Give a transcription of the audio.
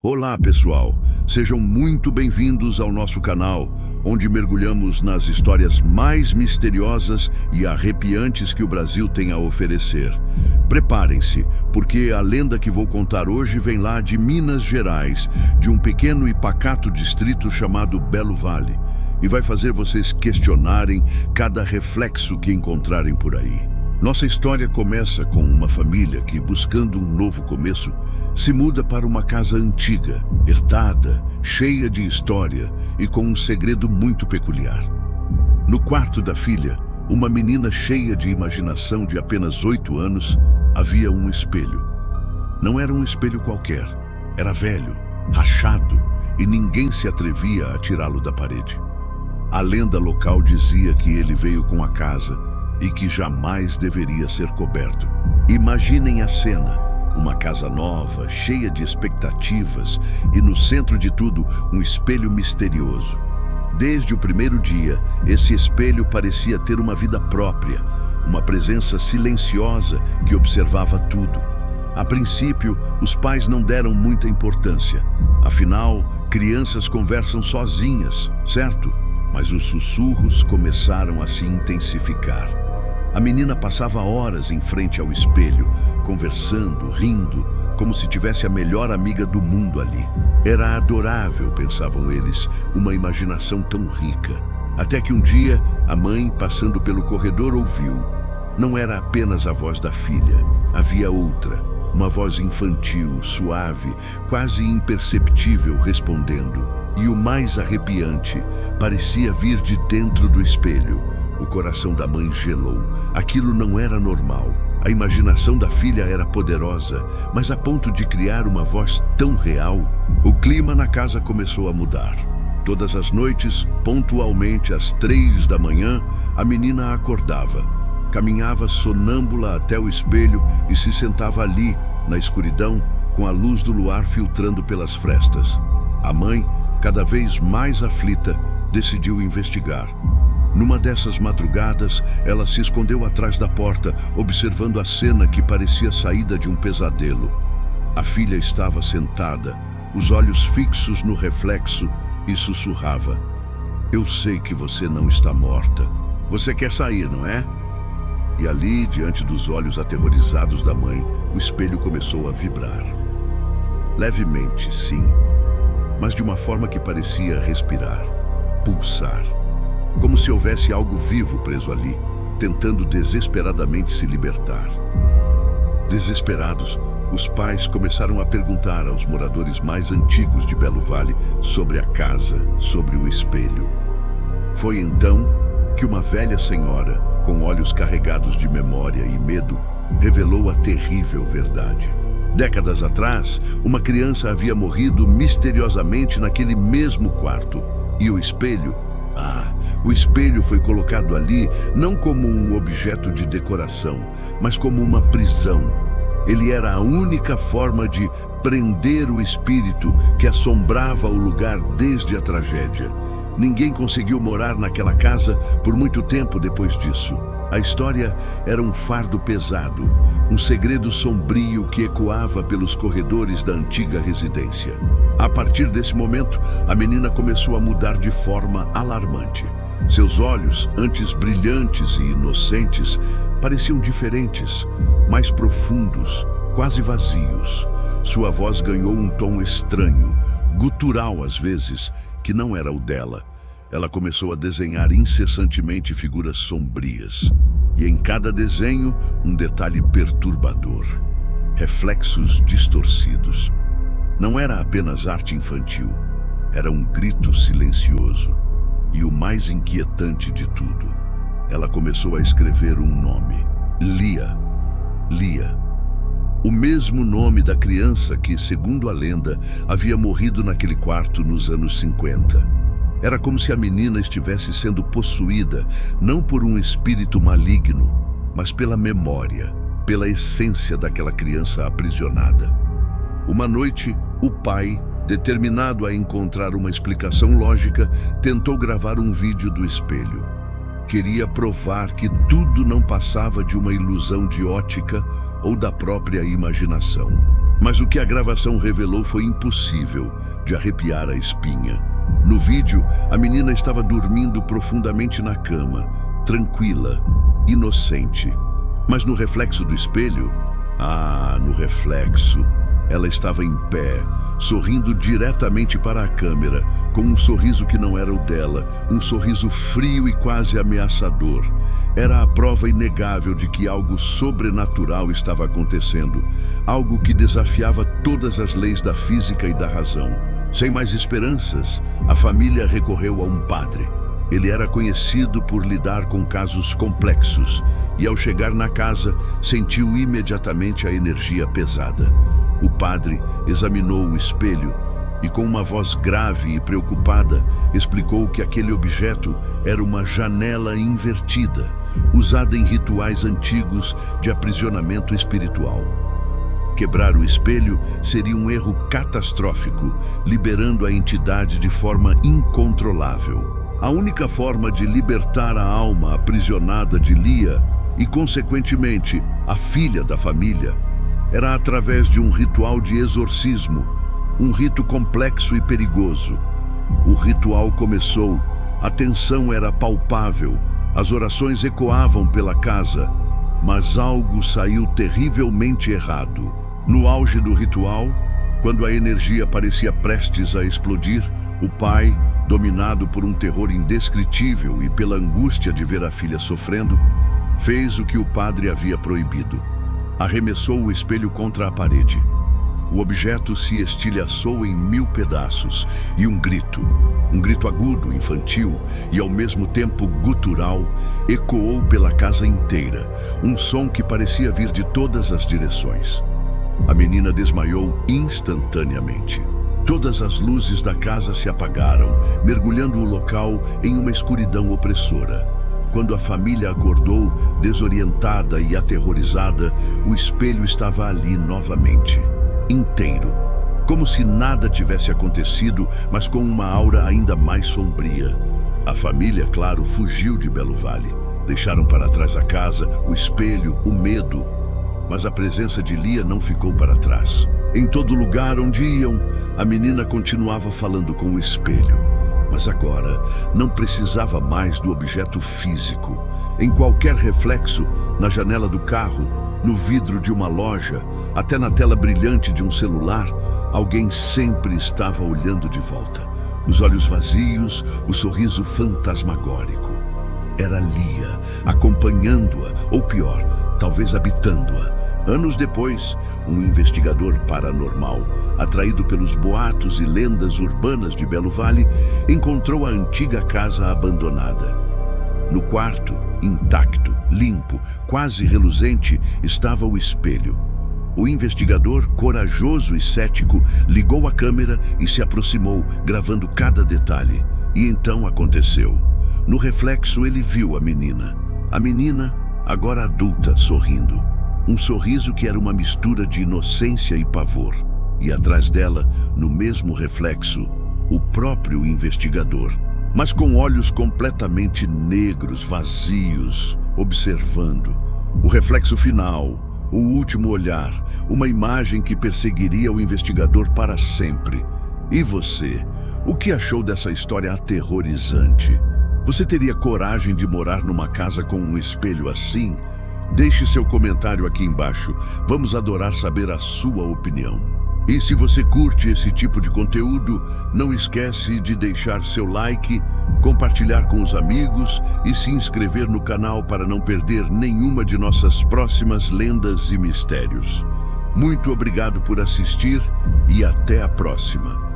Olá, pessoal! Sejam muito bem-vindos ao nosso canal, onde mergulhamos nas histórias mais misteriosas e arrepiantes que o Brasil tem a oferecer. Preparem-se, porque a lenda que vou contar hoje vem lá de Minas Gerais, de um pequeno e pacato distrito chamado Belo Vale, e vai fazer vocês questionarem cada reflexo que encontrarem por aí. Nossa história começa com uma família que, buscando um novo começo, se muda para uma casa antiga, herdada, cheia de história e com um segredo muito peculiar. No quarto da filha, uma menina cheia de imaginação de apenas 8 anos, havia um espelho. Não era um espelho qualquer, era velho, rachado e ninguém se atrevia a tirá-lo da parede. A lenda local dizia que ele veio com a casa e que jamais deveria ser coberto. Imaginem a cena, uma casa nova, cheia de expectativas e no centro de tudo, um espelho misterioso. Desde o primeiro dia, esse espelho parecia ter uma vida própria, uma presença silenciosa que observava tudo. A princípio, os pais não deram muita importância. Afinal, crianças conversam sozinhas, certo? Mas os sussurros começaram a se intensificar. A menina passava horas em frente ao espelho, conversando, rindo, como se tivesse a melhor amiga do mundo ali. Era adorável, pensavam eles, uma imaginação tão rica. Até que um dia, a mãe, passando pelo corredor, ouviu. Não era apenas a voz da filha, havia outra, uma voz infantil, suave, quase imperceptível, respondendo. E o mais arrepiante, parecia vir de dentro do espelho. O coração da mãe gelou. Aquilo não era normal. A imaginação da filha era poderosa, mas a ponto de criar uma voz tão real. O clima na casa começou a mudar. Todas as noites, pontualmente às 3 da manhã, a menina acordava. Caminhava sonâmbula até o espelho e se sentava ali, na escuridão, com a luz do luar filtrando pelas frestas. A mãe, cada vez mais aflita, decidiu investigar. Numa dessas madrugadas, ela se escondeu atrás da porta, observando a cena que parecia saída de um pesadelo. A filha estava sentada, os olhos fixos no reflexo, e sussurrava: "Eu sei que você não está morta. Você quer sair, não é?" E ali, diante dos olhos aterrorizados da mãe, o espelho começou a vibrar. Levemente, sim, mas de uma forma que parecia respirar, pulsar. Como se houvesse algo vivo preso ali, tentando desesperadamente se libertar. Desesperados, os pais começaram a perguntar aos moradores mais antigos de Belo Vale sobre a casa, sobre o espelho. Foi então que uma velha senhora, com olhos carregados de memória e medo, revelou a terrível verdade. Décadas atrás, uma criança havia morrido misteriosamente naquele mesmo quarto, e o espelho foi colocado ali não como um objeto de decoração, mas como uma prisão. Ele era a única forma de prender o espírito que assombrava o lugar desde a tragédia. Ninguém conseguiu morar naquela casa por muito tempo depois disso. A história era um fardo pesado, um segredo sombrio que ecoava pelos corredores da antiga residência. A partir desse momento, a menina começou a mudar de forma alarmante. Seus olhos, antes brilhantes e inocentes, pareciam diferentes, mais profundos, quase vazios. Sua voz ganhou um tom estranho, gutural às vezes, que não era o dela. Ela começou a desenhar incessantemente figuras sombrias. E em cada desenho, um detalhe perturbador. Reflexos distorcidos. Não era apenas arte infantil. Era um grito silencioso. E o mais inquietante de tudo, ela começou a escrever um nome. Lia. Lia. O mesmo nome da criança que, segundo a lenda, havia morrido naquele quarto nos anos 50. Era como se a menina estivesse sendo possuída, não por um espírito maligno, mas pela memória, pela essência daquela criança aprisionada. Uma noite, o pai, determinado a encontrar uma explicação lógica, tentou gravar um vídeo do espelho. Queria provar que tudo não passava de uma ilusão de ótica ou da própria imaginação. Mas o que a gravação revelou foi impossível de arrepiar a espinha. No vídeo, a menina estava dormindo profundamente na cama, tranquila, inocente. Mas no reflexo do espelho, no reflexo, ela estava em pé, sorrindo diretamente para a câmera, com um sorriso que não era o dela, um sorriso frio e quase ameaçador. Era a prova inegável de que algo sobrenatural estava acontecendo, algo que desafiava todas as leis da física e da razão. Sem mais esperanças, a família recorreu a um padre. Ele era conhecido por lidar com casos complexos e, ao chegar na casa, sentiu imediatamente a energia pesada. O padre examinou o espelho e, com uma voz grave e preocupada, explicou que aquele objeto era uma janela invertida, usada em rituais antigos de aprisionamento espiritual. Quebrar o espelho seria um erro catastrófico, liberando a entidade de forma incontrolável. A única forma de libertar a alma aprisionada de Lia e, consequentemente, a filha da família, era através de um ritual de exorcismo, um rito complexo e perigoso. O ritual começou, a tensão era palpável, as orações ecoavam pela casa, mas algo saiu terrivelmente errado. No auge do ritual, quando a energia parecia prestes a explodir, o pai, dominado por um terror indescritível e pela angústia de ver a filha sofrendo, fez o que o padre havia proibido. Arremessou o espelho contra a parede. O objeto se estilhaçou em 1000 pedaços e um grito agudo, infantil e ao mesmo tempo gutural, ecoou pela casa inteira, um som que parecia vir de todas as direções. A menina desmaiou instantaneamente. Todas as luzes da casa se apagaram, mergulhando o local em uma escuridão opressora. Quando a família acordou, desorientada e aterrorizada, o espelho estava ali novamente, inteiro, como se nada tivesse acontecido, mas com uma aura ainda mais sombria. A família, claro, fugiu de Belo Vale. Deixaram para trás a casa, o espelho, o medo. Mas a presença de Lia não ficou para trás. Em todo lugar onde iam, a menina continuava falando com o espelho. Mas agora não precisava mais do objeto físico. Em qualquer reflexo, na janela do carro, no vidro de uma loja, até na tela brilhante de um celular, alguém sempre estava olhando de volta. Os olhos vazios, o sorriso fantasmagórico. Era Lia, acompanhando-a, ou pior, talvez habitando-a. Anos depois, um investigador paranormal, atraído pelos boatos e lendas urbanas de Belo Vale, encontrou a antiga casa abandonada. No quarto, intacto, limpo, quase reluzente, estava o espelho. O investigador, corajoso e cético, ligou a câmera e se aproximou, gravando cada detalhe. E então aconteceu. No reflexo, ele viu a menina. A menina, agora adulta, sorrindo. Um sorriso que era uma mistura de inocência e pavor. E atrás dela, no mesmo reflexo, o próprio investigador, mas com olhos completamente negros, vazios, observando. O reflexo final, o último olhar, uma imagem que perseguiria o investigador para sempre. E você, o que achou dessa história aterrorizante? Você teria coragem de morar numa casa com um espelho assim? Deixe seu comentário aqui embaixo. Vamos adorar saber a sua opinião. E se você curte esse tipo de conteúdo, não esquece de deixar seu like, compartilhar com os amigos e se inscrever no canal para não perder nenhuma de nossas próximas lendas e mistérios. Muito obrigado por assistir e até a próxima.